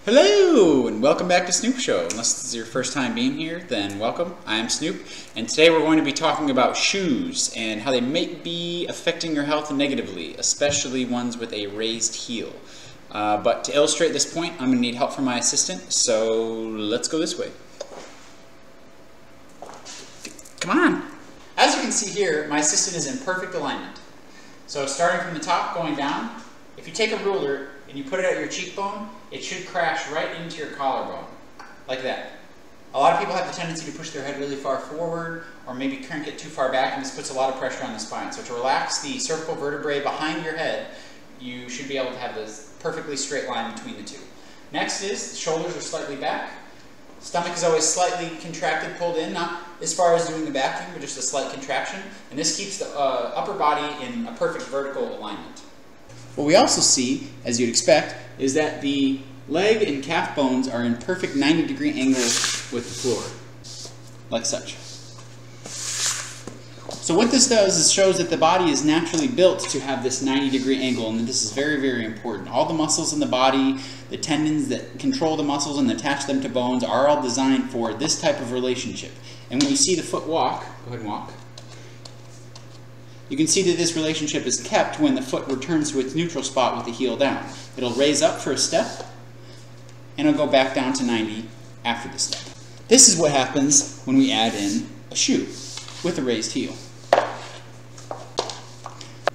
Hello and welcome back to Snoopshow. Unless this is your first time being here, then welcome. I am Snoop, and today we're going to be talking about shoes and how they may be affecting your health negatively, especially ones with a raised heel. But to illustrate this point, I'm going to need help from my assistant, so let's go this way. Come on! As you can see here, my assistant is in perfect alignment. So starting from the top, going down, if you take a ruler and you put it at your cheekbone, it should crash right into your collarbone, like that. A lot of people have the tendency to push their head really far forward or maybe crank it too far back, and this puts a lot of pressure on the spine. So to relax the cervical vertebrae behind your head, you should be able to have this perfectly straight line between the two. Next is the shoulders are slightly back. Stomach is always slightly contracted, pulled in, not as far as doing the back thing, but just a slight contraction. And this keeps the upper body in a perfect vertical alignment. What we also see, as you'd expect, is that the leg and calf bones are in perfect 90-degree angles with the floor, like such. So what this does is shows that the body is naturally built to have this 90-degree angle, and this is very, very important. All the muscles in the body, the tendons that control the muscles and attach them to bones are all designed for this type of relationship. And when you see the foot walk, go ahead and walk, you can see that this relationship is kept when the foot returns to its neutral spot with the heel down. It'll raise up for a step, and it'll go back down to 90 after the step. This is what happens when we add in a shoe with a raised heel.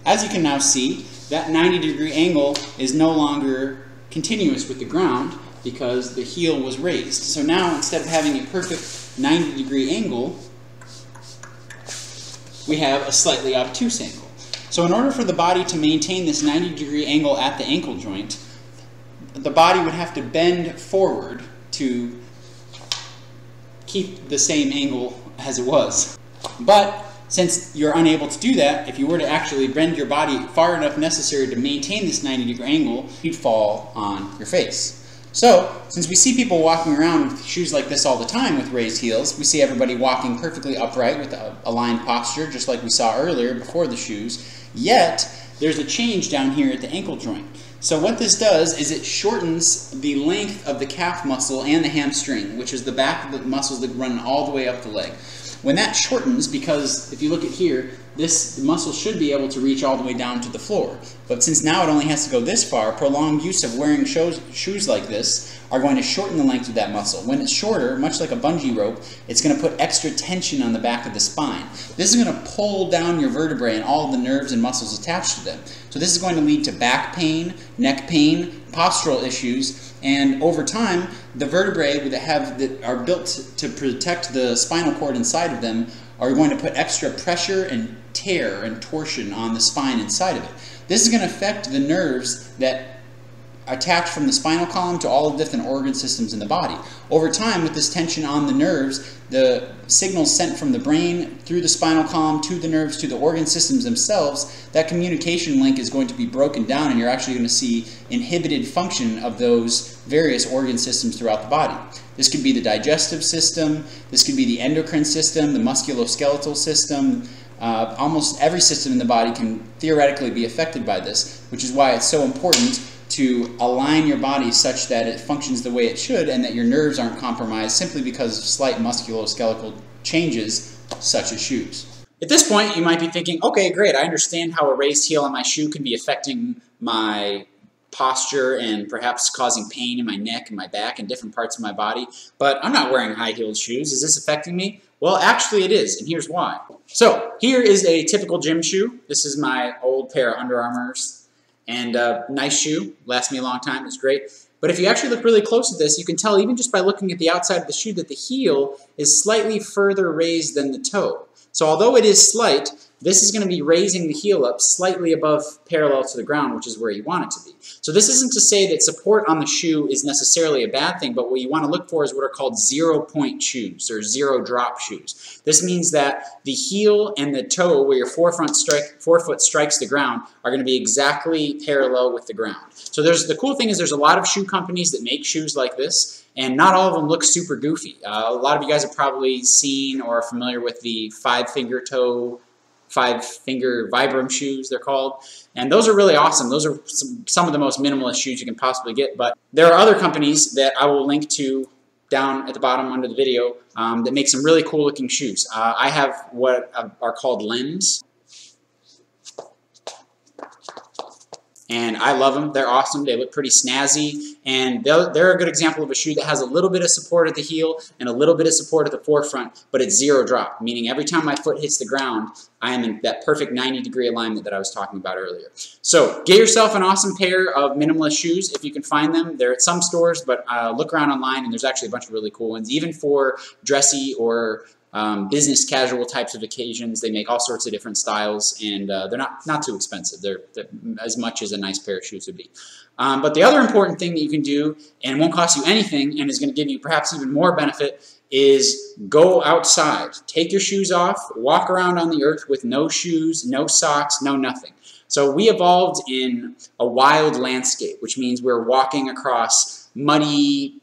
As you can now see, that 90-degree angle is no longer continuous with the ground because the heel was raised. So now, instead of having a perfect 90-degree angle, we have a slightly obtuse angle. So in order for the body to maintain this 90-degree angle at the ankle joint, the body would have to bend forward to keep the same angle as it was. But since you're unable to do that, if you were to actually bend your body far enough necessary to maintain this 90-degree angle, you'd fall on your face. So, since we see people walking around with shoes like this all the time with raised heels, we see everybody walking perfectly upright with a aligned posture, just like we saw earlier before the shoes, yet there's a change down here at the ankle joint. So what this does is it shortens the length of the calf muscle and the hamstring, which is the back of the muscles that run all the way up the leg. When that shortens, because if you look at here, this muscle should be able to reach all the way down to the floor. But since now it only has to go this far, prolonged use of wearing shoes like this are going to shorten the length of that muscle. When it's shorter, much like a bungee rope, it's going to put extra tension on the back of the spine. This is going to pull down your vertebrae and all of the nerves and muscles attached to them. So this is going to lead to back pain, neck pain, postural issues, and over time, the vertebrae that are built to protect the spinal cord inside of them are going to put extra pressure and tear and torsion on the spine inside of it. This is going to affect the nerves that attach from the spinal column to all the different organ systems in the body. Over time, with this tension on the nerves, the signals sent from the brain through the spinal column to the nerves to the organ systems themselves, that communication link is going to be broken down, and you're actually going to see inhibited function of those various organ systems throughout the body. This could be the digestive system, this could be the endocrine system, the musculoskeletal system. Almost every system in the body can theoretically be affected by this, which is why it's so important to align your body such that it functions the way it should and that your nerves aren't compromised simply because of slight musculoskeletal changes such as shoes. At this point, you might be thinking, okay, great, I understand how a raised heel on my shoe can be affecting my posture and perhaps causing pain in my neck and my back and different parts of my body, but I'm not wearing high-heeled shoes. Is this affecting me? Well, actually it is, and here's why. So, here is a typical gym shoe. This is my old pair of Under Armours. And nice shoe, lasts me a long time, it's great. But if you actually look really close at this, you can tell even just by looking at the outside of the shoe that the heel is slightly further raised than the toe. So although it is slight, this is going to be raising the heel up slightly above parallel to the ground, which is where you want it to be. So this isn't to say that support on the shoe is necessarily a bad thing, but what you want to look for is what are called zero-point shoes, or zero-drop shoes. This means that the heel and the toe, where your forefoot strikes the ground, are going to be exactly parallel with the ground. So the cool thing is there's a lot of shoe companies that make shoes like this, and not all of them look super goofy. A lot of you guys have probably seen or are familiar with the five-finger toe 5-finger Vibram shoes, they're called. And those are really awesome. Those are some of the most minimalist shoes you can possibly get. But there are other companies that I will link to down at the bottom under the video that make some really cool looking shoes. I have what are called Limbs. And I love them. They're awesome. They look pretty snazzy. And they're a good example of a shoe that has a little bit of support at the heel and a little bit of support at the forefront, but it's zero drop, meaning every time my foot hits the ground, I am in that perfect 90-degree alignment that I was talking about earlier. So get yourself an awesome pair of minimalist shoes if you can find them. They're at some stores, but look around online, and there's actually a bunch of really cool ones, even for dressy or business casual types of occasions. They make all sorts of different styles, and they're not too expensive. They're as much as a nice pair of shoes would be. But the other important thing that you can do, and won't cost you anything, and is going to give you perhaps even more benefit, is go outside. Take your shoes off, walk around on the earth with no shoes, no socks, no nothing. So we evolved in a wild landscape, which means we're walking across muddy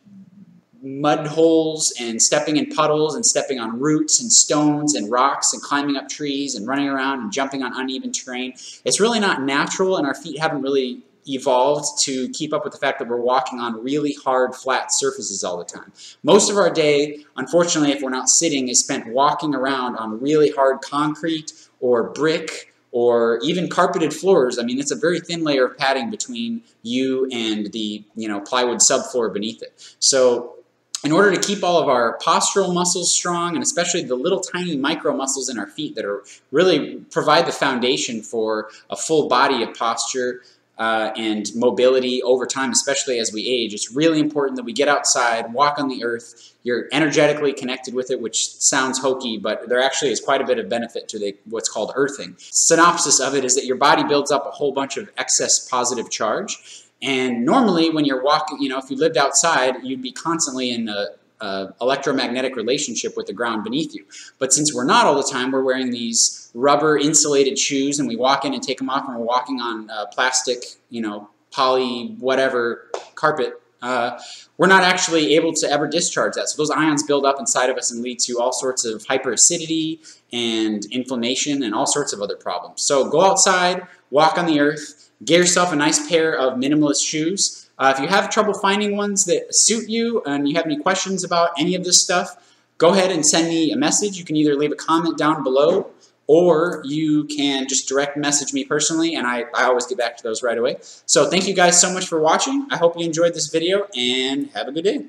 mud holes and stepping in puddles and stepping on roots and stones and rocks and climbing up trees and running around and jumping on uneven terrain. It's really not natural, and our feet haven't really evolved to keep up with the fact that we're walking on really hard, flat surfaces all the time. Most of our day, unfortunately, if we're not sitting, is spent walking around on really hard concrete or brick or even carpeted floors. I mean, it's a very thin layer of padding between you and the plywood subfloor beneath it. So in order to keep all of our postural muscles strong, and especially the little tiny micro muscles in our feet that are really provide the foundation for a full body of posture and mobility over time, especially as we age, it's really important that we get outside, walk on the earth. You're energetically connected with it, which sounds hokey, but there actually is quite a bit of benefit to what's called earthing. Synopsis of it is that your body builds up a whole bunch of excess positive charge. And normally when you're walking, if you lived outside, you'd be constantly in a electromagnetic relationship with the ground beneath you. But since we're not all the time, we're wearing these rubber insulated shoes, and we walk in and take them off, and we're walking on plastic, poly whatever carpet, we're not actually able to ever discharge that. So those ions build up inside of us and lead to all sorts of hyperacidity and inflammation and all sorts of other problems. So go outside, walk on the earth, get yourself a nice pair of minimalist shoes. If you have trouble finding ones that suit you and you have any questions about any of this stuff, go ahead and send me a message. You can either leave a comment down below, or you can just direct message me personally, and I always get back to those right away. So thank you guys so much for watching. I hope you enjoyed this video, and have a good day.